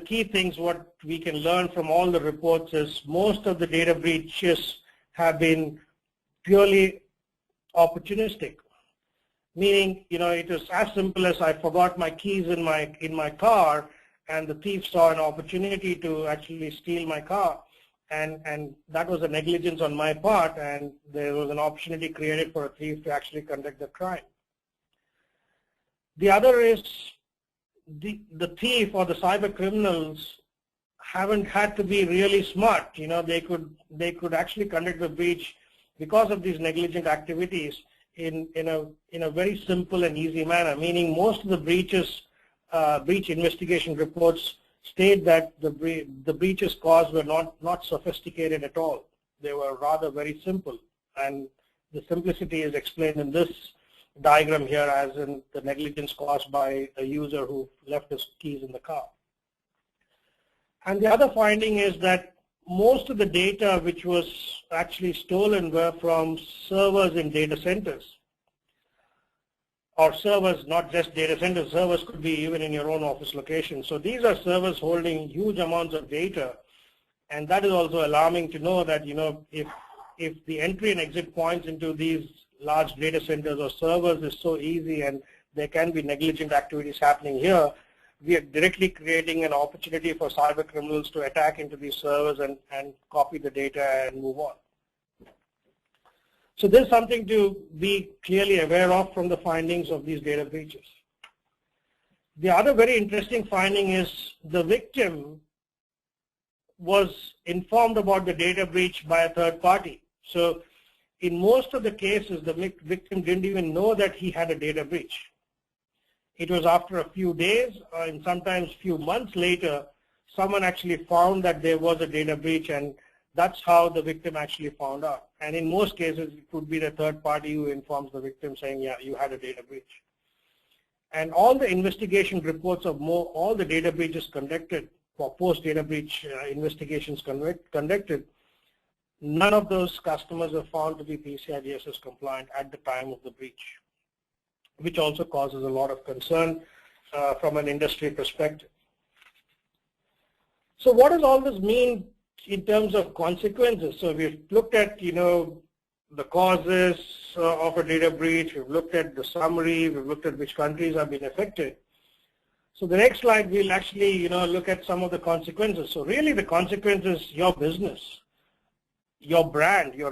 key things what we can learn from all the reports is most of the data breaches have been purely opportunistic. Meaning, it was as simple as I forgot my keys in my car, and the thief saw an opportunity to actually steal my car, and that was a negligence on my part, and there was an opportunity created for a thief to actually conduct the crime. The other is the thief or the cyber criminals haven't had to be really smart. They could actually conduct the breach because of these negligent activities in a very simple and easy manner, meaning most of the breach investigation reports state that the breaches caused were not sophisticated at all. They were rather very simple, and the simplicity is explained in this diagram here as in the negligence caused by a user who left his keys in the car. And the other finding is that most of the data which was actually stolen were from servers in data centers, or servers, not just data centers. Servers could be even in your own office location. So these are servers holding huge amounts of data, and that is also alarming to know that if the entry and exit points into these large data centers or servers is so easy and there can be negligent activities happening here, we are directly creating an opportunity for cyber criminals to attack into these servers and copy the data and move on. So this is something to be clearly aware of from the findings of these data breaches. The other very interesting finding is the victim was informed about the data breach by a third party. So in most of the cases, the victim didn't even know that he had a data breach. It was after a few days and sometimes few months later, someone actually found that there was a data breach, and that's how the victim actually found out. And in most cases, it would be the third party who informs the victim saying, yeah, you had a data breach. And all the investigation reports of all the data breaches conducted, for post-data breach investigations conducted, none of those customers are found to be PCI DSS compliant at the time of the breach, which also causes a lot of concern from an industry perspective. So what does all this mean in terms of consequences? So we've looked at, the causes of a data breach. We've looked at the summary. We've looked at which countries have been affected. So the next slide, we'll actually, look at some of the consequences. So really the consequences, your business, your brand, your